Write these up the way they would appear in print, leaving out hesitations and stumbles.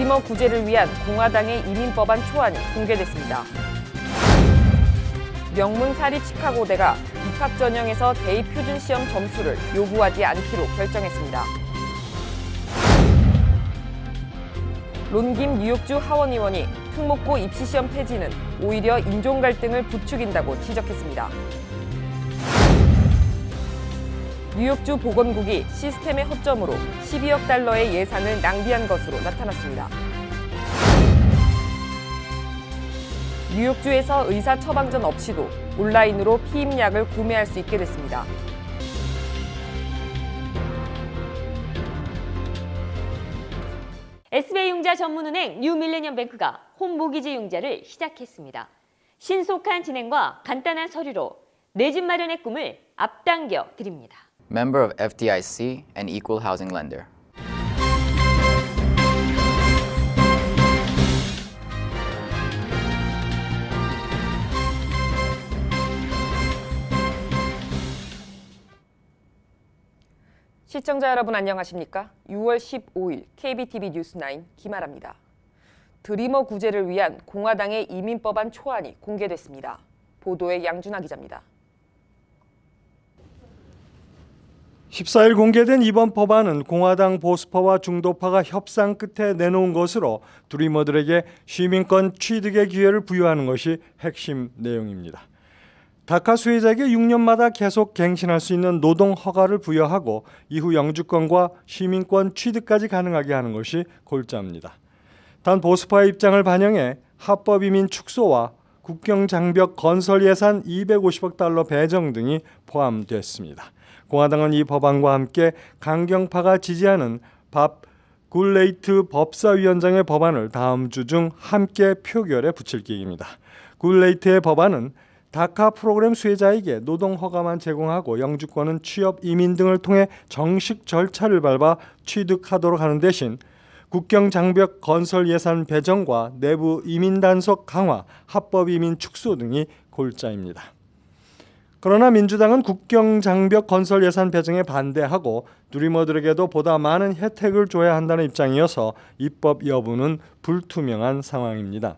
드리머 구제를 위한 공화당의 이민법안 초안이 공개됐습니다. 명문 사립 시카고대가 입학 전형에서 대입 표준 시험 점수를 요구하지 않기로 결정했습니다. 론김 뉴욕주 하원 의원이 특목고 입시시험 폐지는 오히려 인종 갈등을 부추긴다고 지적했습니다. 뉴욕주 보건국이 시스템의 허점으로 12억 달러의 예산을 낭비한 것으로 나타났습니다. 뉴욕주에서 의사 처방전 없이도 온라인으로 피임약을 구매할 수 있게 됐습니다. SBI 융자 전문은행 뉴밀레니엄뱅크가 홈모기지 융자를 시작했습니다. 신속한 진행과 간단한 서류로 내 집 마련의 꿈을 앞당겨 드립니다. Member of FDIC and equal housing lender. 시청자 여러분 안녕하십니까? 6월 15일 KBTV 뉴스9 김아라입니다. 드리머 구제를 위한 공화당의 이민법안 초안이 공개됐습니다. 보도에 양준하 기자입니다. 14일 공개된 이번 법안은 공화당 보수파와 중도파가 협상 끝에 내놓은 것으로 드리머들에게 시민권 취득의 기회를 부여하는 것이 핵심 내용입니다. 다카 수혜자에게 6년마다 계속 갱신할 수 있는 노동 허가를 부여하고 이후 영주권과 시민권 취득까지 가능하게 하는 것이 골자입니다. 단 보수파의 입장을 반영해 합법 이민 축소와 국경 장벽 건설 예산 250억 달러 배정 등이 포함됐습니다. 공화당은 이 법안과 함께 강경파가 지지하는 밥 굴레이트 법사위원장의 법안을 다음 주 중 함께 표결에 붙일 계획입니다. 굴레이트의 법안은 다카 프로그램 수혜자에게 노동 허가만 제공하고 영주권은 취업, 이민 등을 통해 정식 절차를 밟아 취득하도록 하는 대신 국경 장벽 건설 예산 배정과 내부 이민 단속 강화, 합법 이민 축소 등이 골자입니다. 그러나 민주당은 국경 장벽 건설 예산 배정에 반대하고 드리머들에게도 보다 많은 혜택을 줘야 한다는 입장이어서 입법 여부는 불투명한 상황입니다.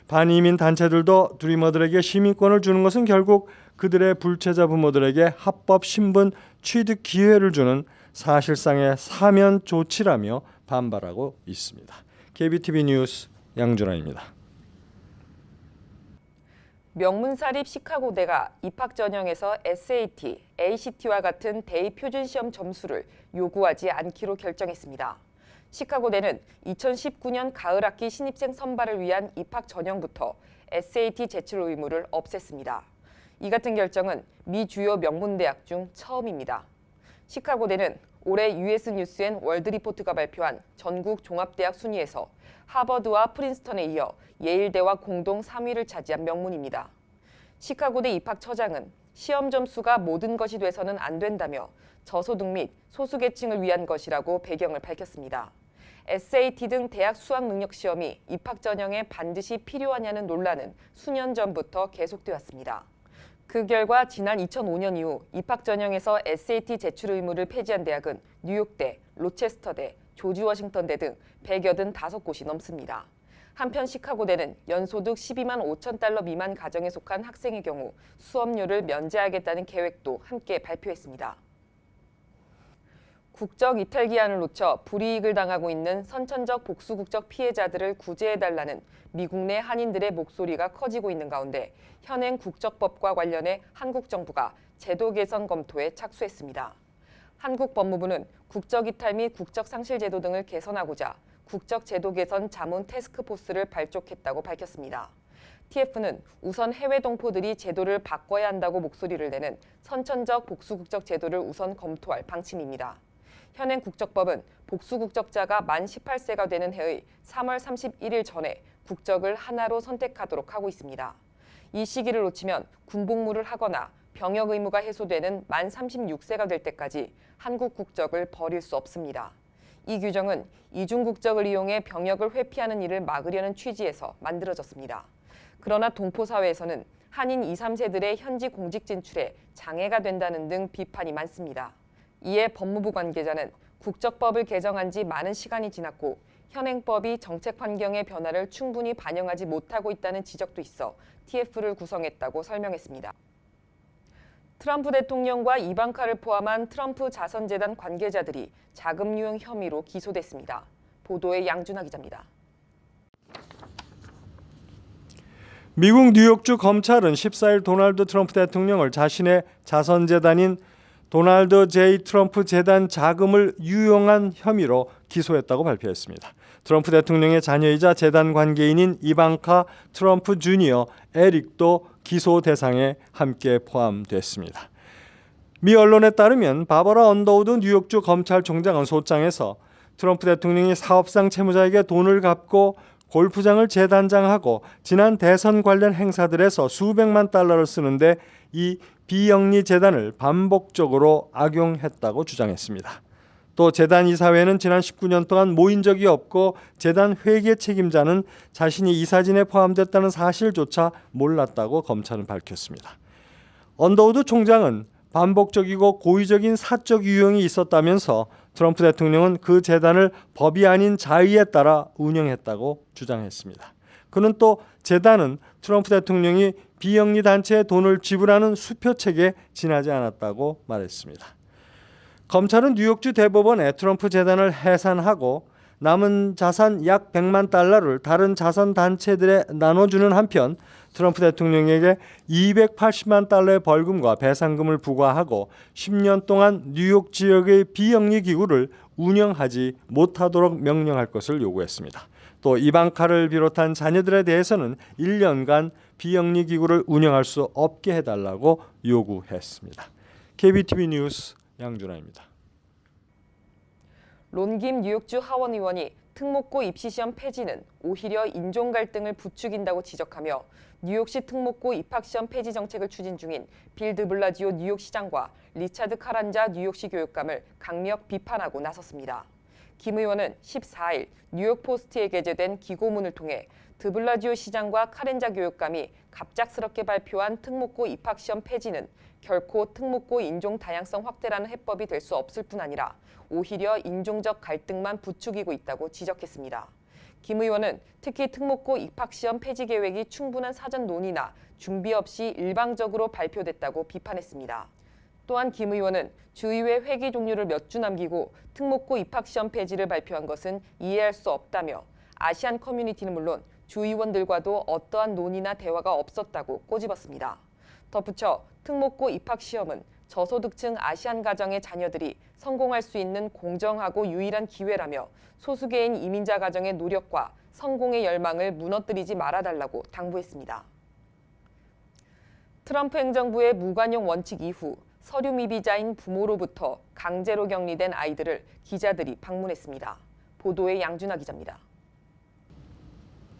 반이민 단체들도 드리머들에게 시민권을 주는 것은 결국 그들의 불체자 부모들에게 합법 신분 취득 기회를 주는 사실상의 사면 조치라며 반발하고 있습니다. KBTV 뉴스 양준하입니다. 명문 사립 시카고대가 입학 전형에서 SAT, ACT와 같은 대입 표준 시험 점수를 요구하지 않기로 결정했습니다. 시카고대는 2019년 가을 학기 신입생 선발을 위한 입학 전형부터 SAT 제출 의무를 없앴습니다. 이 같은 결정은 미 주요 명문대학 중 처음입니다. 시카고대는 올해 US 뉴스 앤 월드 리포트가 발표한 전국 종합대학 순위에서 하버드와 프린스턴에 이어 예일대와 공동 3위를 차지한 명문입니다. 시카고대 입학처장은 시험 점수가 모든 것이 돼서는 안 된다며 저소득 및 소수계층을 위한 것이라고 배경을 밝혔습니다. SAT 등 대학 수학 능력 시험이 입학 전형에 반드시 필요하냐는 논란은 수년 전부터 계속되었습니다. 그 결과 지난 2005년 이후 입학 전형에서 SAT 제출 의무를 폐지한 대학은 뉴욕대, 로체스터대, 조지 워싱턴대 등 185곳이 넘습니다. 한편 시카고대는 연소득 12만 5천 달러 미만 가정에 속한 학생의 경우 수업료를 면제하겠다는 계획도 함께 발표했습니다. 국적 이탈 기한을 놓쳐 불이익을 당하고 있는 선천적 복수국적 피해자들을 구제해달라는 미국 내 한인들의 목소리가 커지고 있는 가운데 현행 국적법과 관련해 한국 정부가 제도 개선 검토에 착수했습니다. 한국 법무부는 국적 이탈 및 국적 상실 제도 등을 개선하고자 국적 제도 개선 자문 태스크포스를 발족했다고 밝혔습니다. TF는 우선 해외 동포들이 제도를 바꿔야 한다고 목소리를 내는 선천적 복수국적 제도를 우선 검토할 방침입니다. 현행 국적법은 복수국적자가 만 18세가 되는 해의 3월 31일 전에 국적을 하나로 선택하도록 하고 있습니다. 이 시기를 놓치면 군복무를 하거나 병역 의무가 해소되는 만 36세가 될 때까지 한국 국적을 버릴 수 없습니다. 이 규정은 이중 국적을 이용해 병역을 회피하는 일을 막으려는 취지에서 만들어졌습니다. 그러나 동포 사회에서는 한인 2, 3세들의 현지 공직 진출에 장애가 된다는 등 비판이 많습니다. 이에 법무부 관계자는 국적법을 개정한 지 많은 시간이 지났고 현행법이 정책 환경의 변화를 충분히 반영하지 못하고 있다는 지적도 있어 TF를 구성했다고 설명했습니다. 트럼프 대통령과 이방카를 포함한 트럼프 자선재단 관계자들이 자금 유용 혐의로 기소됐습니다. 보도에 양준하 기자입니다. 미국 뉴욕주 검찰은 14일 도널드 트럼프 대통령을 자신의 자선재단인 도널드 J. 트럼프 재단 자금을 유용한 혐의로 기소했다고 발표했습니다. 트럼프 대통령의 자녀이자 재단 관계인인 이방카 트럼프 주니어 에릭도 기소 대상에 함께 포함됐습니다. 미 언론에 따르면 바버라 언더우드 뉴욕주 검찰총장은 소장에서 트럼프 대통령이 사업상 채무자에게 돈을 갚고 골프장을 재단장하고 지난 대선 관련 행사들에서 수백만 달러를 쓰는데 이 비영리 재단을 반복적으로 악용했다고 주장했습니다. 또 재단 이사회는 지난 19년 동안 모인 적이 없고 재단 회계 책임자는 자신이 이사진에 포함됐다는 사실조차 몰랐다고 검찰은 밝혔습니다. 언더우드 총장은 반복적이고 고의적인 사적 유용이 있었다면서 트럼프 대통령은 그 재단을 법이 아닌 자의에 따라 운영했다고 주장했습니다. 그는 또 재단은 트럼프 대통령이 비영리 단체에 돈을 지불하는 수표책에 지나지 않았다고 말했습니다. 검찰은 뉴욕주 대법원에 트럼프 재단을 해산하고 남은 자산 약 100만 달러를 다른 자선단체들에 나눠주는 한편 트럼프 대통령에게 280만 달러의 벌금과 배상금을 부과하고 10년 동안 뉴욕 지역의 비영리 기구를 운영하지 못하도록 명령할 것을 요구했습니다. 또 이방카를 비롯한 자녀들에 대해서는 1년간 비영리 기구를 운영할 수 없게 해달라고 요구했습니다. KBTV 뉴스 양준하입니다. 론김 뉴욕주 하원 의원이 특목고 입시시험 폐지는 오히려 인종 갈등을 부추긴다고 지적하며 뉴욕시 특목고 입학시험 폐지 정책을 추진 중인 빌 드블라지오 뉴욕시장과 리차드 카란자 뉴욕시 교육감을 강력 비판하고 나섰습니다. 김 의원은 14일 뉴욕포스트에 게재된 기고문을 통해 드블라지오 시장과 카렌자 교육감이 갑작스럽게 발표한 특목고 입학시험 폐지는 결코 특목고 인종 다양성 확대라는 해법이 될 수 없을 뿐 아니라 오히려 인종적 갈등만 부추기고 있다고 지적했습니다. 김 의원은 특히 특목고 입학시험 폐지 계획이 충분한 사전 논의나 준비 없이 일방적으로 발표됐다고 비판했습니다. 또한 김 의원은 주의회 회기 종료를 몇 주 남기고 특목고 입학시험 폐지를 발표한 것은 이해할 수 없다며 아시안 커뮤니티는 물론 주의원들과도 어떠한 논의나 대화가 없었다고 꼬집었습니다. 덧붙여 특목고 입학시험은 저소득층 아시안 가정의 자녀들이 성공할 수 있는 공정하고 유일한 기회라며 소수개인 이민자 가정의 노력과 성공의 열망을 무너뜨리지 말아달라고 당부했습니다. 트럼프 행정부의 무관용 원칙 이후 서류 미비자인 부모로부터 강제로 격리된 아이들을 기자들이 방문했습니다. 보도에 양준하 기자입니다.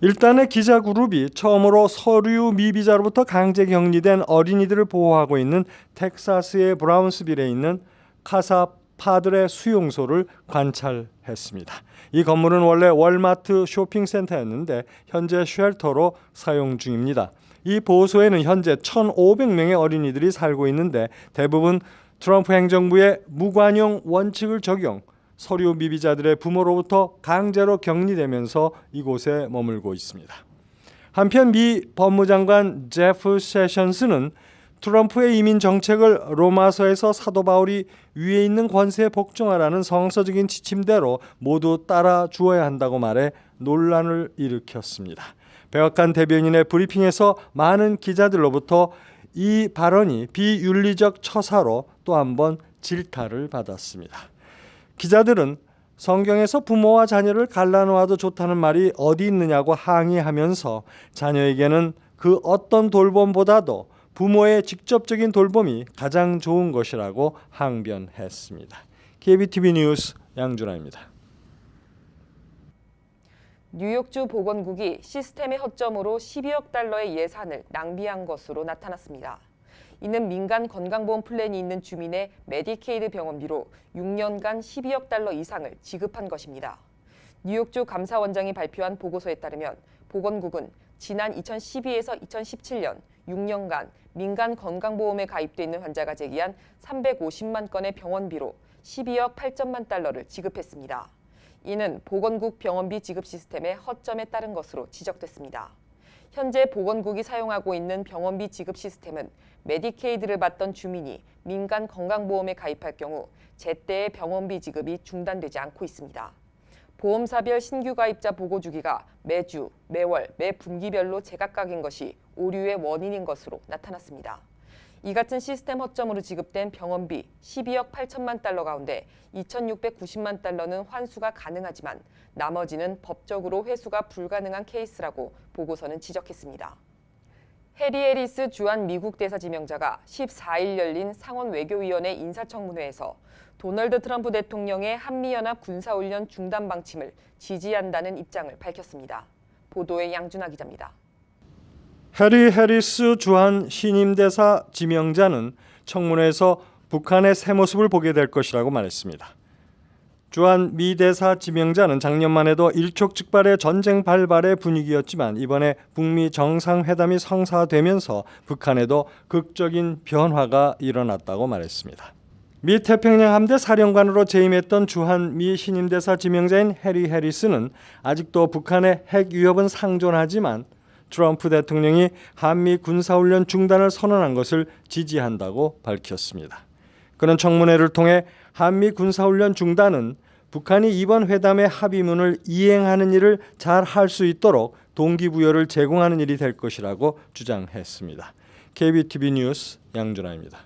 일단의 기자 그룹이 처음으로 서류 미비자로부터 강제 격리된 어린이들을 보호하고 있는 텍사스의 브라운스빌에 있는 카사 파드레 수용소를 관찰했습니다. 이 건물은 원래 월마트 쇼핑센터였는데 현재 쉘터로 사용 중입니다. 이 보호소에는 현재 1,500명의 어린이들이 살고 있는데 대부분 트럼프 행정부의 무관용 원칙을 적용, 서류 미비자들의 부모로부터 강제로 격리되면서 이곳에 머물고 있습니다. 한편 미 법무장관 제프 세션스는 트럼프의 이민 정책을 로마서에서 사도 바울이 위에 있는 권세에 복종하라는 성서적인 지침대로 모두 따라 주어야 한다고 말해 논란을 일으켰습니다. 백악관 대변인의 브리핑에서 많은 기자들로부터 이 발언이 비윤리적 처사로 또 한 번 질타를 받았습니다. 기자들은 성경에서 부모와 자녀를 갈라놓아도 좋다는 말이 어디 있느냐고 항의하면서 자녀에게는 그 어떤 돌봄보다도 부모의 직접적인 돌봄이 가장 좋은 것이라고 항변했습니다. KBTV 뉴스 양준하입니다. 뉴욕주 보건국이 시스템의 허점으로 12억 달러의 예산을 낭비한 것으로 나타났습니다. 이는 민간 건강보험 플랜이 있는 주민의 메디케이드 병원비로 6년간 12억 달러 이상을 지급한 것입니다. 뉴욕주 감사원장이 발표한 보고서에 따르면 보건국은 지난 2012에서 2017년 6년간 민간 건강보험에 가입돼 있는 환자가 제기한 350만 건의 병원비로 12억 8천만 달러를 지급했습니다. 이는 보건국 병원비 지급 시스템의 허점에 따른 것으로 지적됐습니다. 현재 보건국이 사용하고 있는 병원비 지급 시스템은 메디케이드를 받던 주민이 민간 건강보험에 가입할 경우 제때의 병원비 지급이 중단되지 않고 있습니다. 보험사별 신규 가입자 보고 주기가 매주, 매월, 매 분기별로 제각각인 것이 오류의 원인인 것으로 나타났습니다. 이 같은 시스템 허점으로 지급된 병원비 12억 8천만 달러 가운데 2,690만 달러는 환수가 가능하지만 나머지는 법적으로 회수가 불가능한 케이스라고 보고서는 지적했습니다. 해리 해리스 주한 미국 대사 지명자가 14일 열린 상원 외교위원회 인사청문회에서 도널드 트럼프 대통령의 한미연합 군사훈련 중단 방침을 지지한다는 입장을 밝혔습니다. 보도에 양준하 기자입니다. 해리 해리스 주한 신임 대사 지명자는 청문회에서 북한의 새 모습을 보게 될 것이라고 말했습니다. 주한 미 대사 지명자는 작년만 해도 일촉즉발의 전쟁 발발의 분위기였지만 이번에 북미 정상회담이 성사되면서 북한에도 극적인 변화가 일어났다고 말했습니다. 미 태평양 함대 사령관으로 재임했던 주한 미 신임 대사 지명자인 해리 해리스는 아직도 북한의 핵 위협은 상존하지만 트럼프 대통령이 한미 군사훈련 중단을 선언한 것을 지지한다고 밝혔습니다. 그는 청문회를 통해 한미 군사훈련 중단은 북한이 이번 회담의 합의문을 이행하는 일을 잘 할 수 있도록 동기부여를 제공하는 일이 될 것이라고 주장했습니다. KBTV 뉴스 양준하입니다.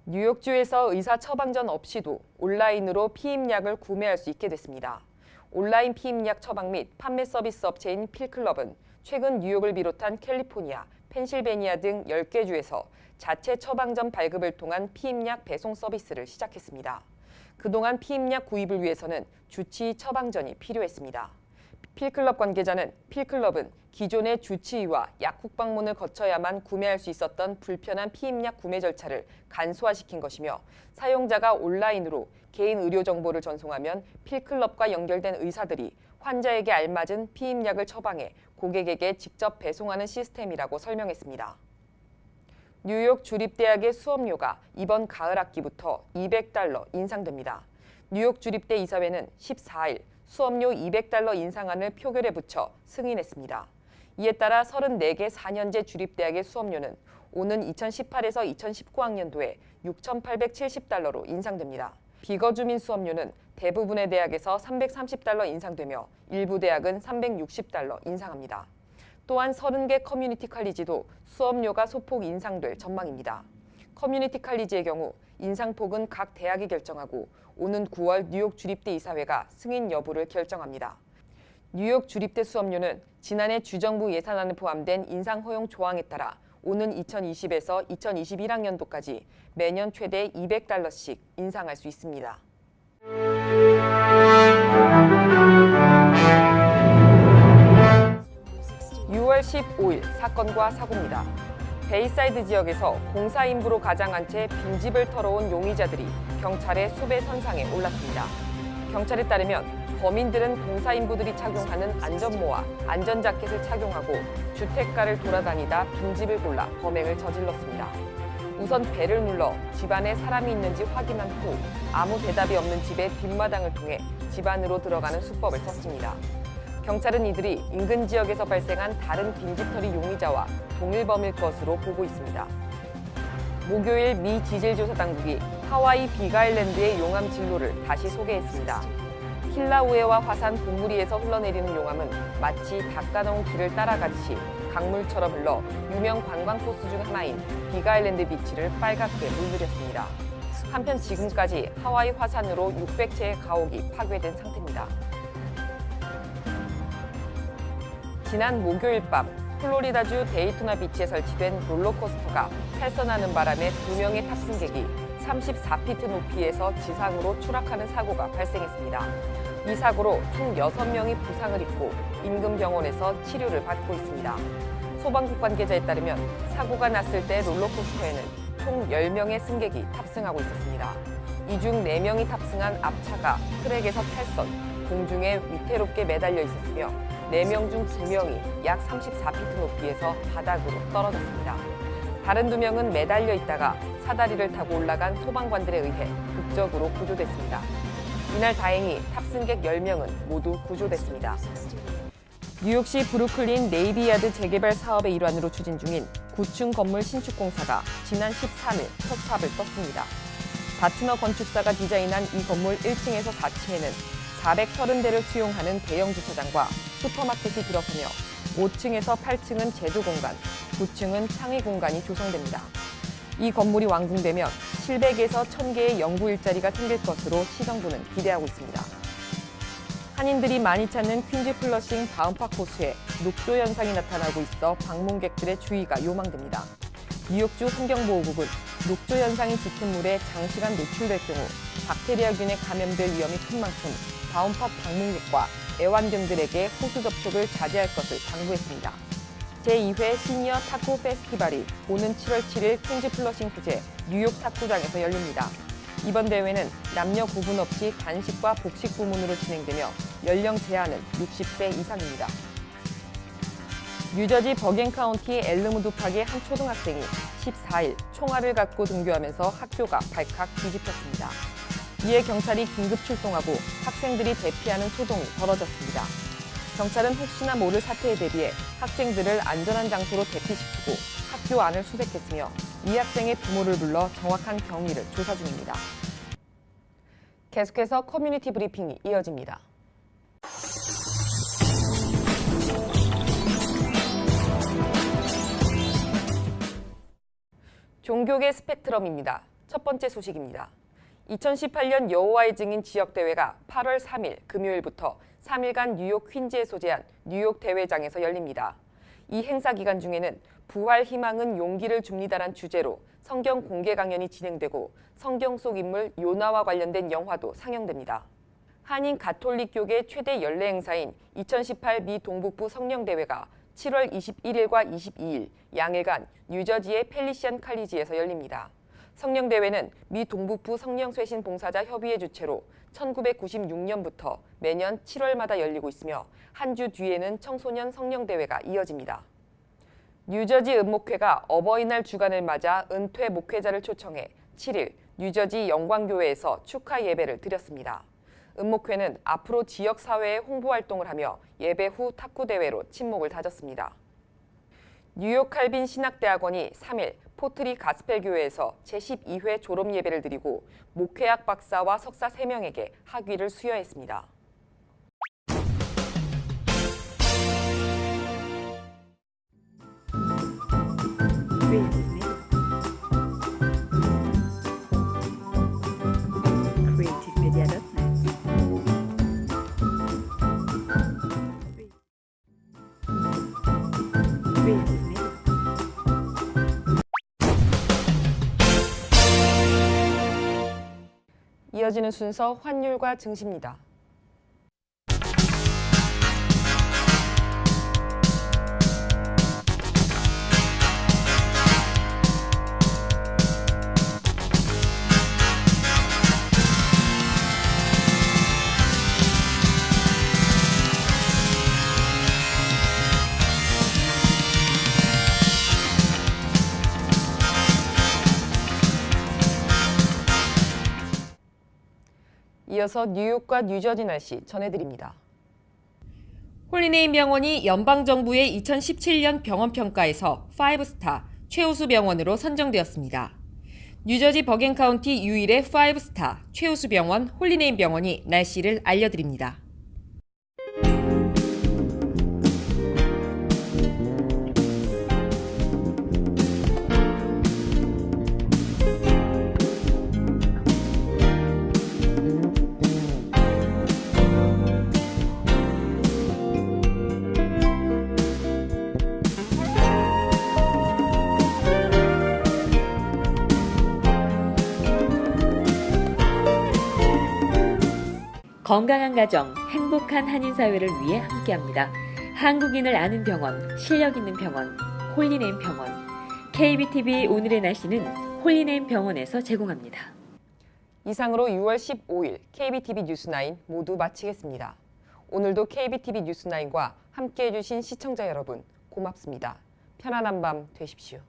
뉴욕주에서 의사 처방전 없이도 온라인으로 피임약을 구매할 수 있게 됐습니다. 온라인 피임약 처방 및 판매 서비스 업체인 필클럽은 최근 뉴욕을 비롯한 캘리포니아, 펜실베니아 등 10개 주에서 자체 처방전 발급을 통한 피임약 배송 서비스를 시작했습니다. 그동안 피임약 구입을 위해서는 주치의 처방전이 필요했습니다. 필클럽 관계자는 필클럽은 기존의 주치의와 약국 방문을 거쳐야만 구매할 수 있었던 불편한 피임약 구매 절차를 간소화시킨 것이며 사용자가 온라인으로 개인 의료 정보를 전송하면 필클럽과 연결된 의사들이 환자에게 알맞은 피임약을 처방해 고객에게 직접 배송하는 시스템이라고 설명했습니다. 뉴욕 주립대학의 수업료가 이번 가을 학기부터 $200 인상됩니다. 뉴욕 주립대 이사회는 14일 수업료 $200 인상안을 표결에 붙여 승인했습니다. 이에 따라 34개 4년제 주립대학의 수업료는 오는 2018에서 2019학년도에 $6,870로 인상됩니다. 비거주민 수업료는 대부분의 대학에서 $330 인상되며 일부 대학은 $360 인상합니다. 또한 30개 커뮤니티 칼리지도 수업료가 소폭 인상될 전망입니다. 커뮤니티 칼리지의 경우 인상폭은 각 대학이 결정하고 오는 9월 뉴욕 주립대 이사회가 승인 여부를 결정합니다. 뉴욕 주립대 수업료는 지난해 주정부 예산안에 포함된 인상 허용 조항에 따라 오는 2020에서 2021학년도까지 매년 최대 $200씩 인상할 수 있습니다. 6월 15일 사건과 사고입니다. 베이사이드 지역에서 공사 인부로 가장한 채 빈집을 털어온 용의자들이 경찰의 수배 선상에 올랐습니다. 경찰에 따르면 범인들은 공사 인부들이 착용하는 안전모와 안전자켓을 착용하고 주택가를 돌아다니다 빈집을 골라 범행을 저질렀습니다. 우선 벨을 눌러 집 안에 사람이 있는지 확인한 후 아무 대답이 없는 집의 뒷마당을 통해 집 안으로 들어가는 수법을 썼습니다. 경찰은 이들이 인근 지역에서 발생한 다른 빈집털이 용의자와 동일 범일 것으로 보고 있습니다. 목요일 미 지질조사 당국이 하와이 빅아일랜드의 용암 진로를 다시 소개했습니다. 킬라우에와 화산 본무리에서 흘러내리는 용암은 마치 닦아놓은 길을 따라가듯이 강물처럼 흘러 유명 관광 코스 중 하나인 빅아일랜드 비치를 빨갛게 물들였습니다. 한편 지금까지 하와이 화산으로 600채의 가옥이 파괴된 상태입니다. 지난 목요일 밤 플로리다주 데이토나 비치에 설치된 롤러코스터가 탈선하는 바람에 2명의 탑승객이 34피트 높이에서 지상으로 추락하는 사고가 발생했습니다. 이 사고로 총 6명이 부상을 입고 인근 병원에서 치료를 받고 있습니다. 소방국 관계자에 따르면 사고가 났을 때 롤러코스터에는 총 10명의 승객이 탑승하고 있었습니다. 이 중 4명이 탑승한 앞차가 트랙에서 탈선, 공중에 위태롭게 매달려 있었으며 4명 중 2명이 약 34피트 높이에서 바닥으로 떨어졌습니다. 다른 2명은 매달려 있다가 사다리를 타고 올라간 소방관들에 의해 극적으로 구조됐습니다. 이날 다행히 탑승객 10명은 모두 구조됐습니다. 뉴욕시 브루클린 네이비야드 재개발 사업의 일환으로 추진 중인 9층 건물 신축 공사가 지난 13일 첫 삽을 떴습니다. 바트너 건축사가 디자인한 이 건물 1층에서 4층에는 430대를 수용하는 대형 주차장과 슈퍼마켓이 들어서며 5층에서 8층은 제조 공간, 9층은 창의 공간이 조성됩니다. 이 건물이 완공되면 700에서 1000개의 영구 일자리가 생길 것으로 시정부는 기대하고 있습니다. 한인들이 많이 찾는 퀸즈 플러싱 다운파크 호수에 녹조 현상이 나타나고 있어 방문객들의 주의가 요망됩니다. 뉴욕주 환경보호국은 녹조 현상이 짙은 물에 장시간 노출될 경우 박테리아균에 감염될 위험이 큰 만큼 다운파크 방문객과 애완견들에게 호수 접촉을 자제할 것을 당부했습니다. 제2회 시니어 탁구 페스티벌이 오는 7월 7일 퀸즈 플러싱 소재 뉴욕 탁구장에서 열립니다. 이번 대회는 남녀 구분 없이 단식과 복식 부문으로 진행되며 연령 제한은 60세 이상입니다. 뉴저지 버겐 카운티 엘르무드 파크의 한 초등학생이 14일 총알을 갖고 등교하면서 학교가 발칵 뒤집혔습니다. 이에 경찰이 긴급 출동하고 학생들이 대피하는 소동이 벌어졌습니다. 경찰은 혹시나 모를 사태에 대비해 학생들을 안전한 장소로 대피시키고 학교 안을 수색했으며 이 학생의 부모를 불러 정확한 경위를 조사 중입니다. 계속해서 커뮤니티 브리핑이 이어집니다. 종교계 스펙트럼입니다. 첫 번째 소식입니다. 2018년 여호와의 증인 지역대회가 8월 3일 금요일부터 3일간 뉴욕 퀸즈에 소재한 뉴욕 대회장에서 열립니다. 이 행사 기간 중에는 부활 희망은 용기를 줍니다란 주제로 성경 공개 강연이 진행되고 성경 속 인물 요나와 관련된 영화도 상영됩니다. 한인 가톨릭교계 최대 연례 행사인 2018 미 동북부 성령대회가 7월 21일과 22일 양일간 뉴저지의 펠리시안 칼리지에서 열립니다. 성령대회는 미 동북부 성령쇄신 봉사자 협의회 주최로 1996년부터 매년 7월마다 열리고 있으며 한 주 뒤에는 청소년 성령대회가 이어집니다. 뉴저지 은목회가 어버이날 주간을 맞아 은퇴 목회자를 초청해 7일 뉴저지 영광교회에서 축하 예배를 드렸습니다. 은목회는 앞으로 지역사회에 홍보활동을 하며 예배 후 탁구대회로 친목을 다졌습니다. 뉴욕 칼빈 신학대학원이 3일 포트리 가스펠교회에서 제12회 졸업예배를 드리고 목회학 박사와 석사 3명에게 학위를 수여했습니다. 이어지는 순서 환율과 증시입니다. 이어서 뉴욕과 뉴저지 날씨 전해드립니다. 홀리네임 병원이 연방정부의 2017년 병원평가에서 5스타 최우수 병원으로 선정되었습니다. 뉴저지 버겐 카운티 유일의 5스타 최우수 병원 홀리네임 병원이 날씨를 알려드립니다. 건강한 가정, 행복한 한인 사회를 위해 함께합니다. 한국인을 아는 병원, 실력 있는 병원, 홀리네임 병원. KBTV 오늘의 날씨는 홀리네임 병원에서 제공합니다. 이상으로 6월 15일 KBTV 뉴스9 모두 마치겠습니다. 오늘도 KBTV 뉴스9과 함께해 주신 시청자 여러분 고맙습니다. 편안한 밤 되십시오.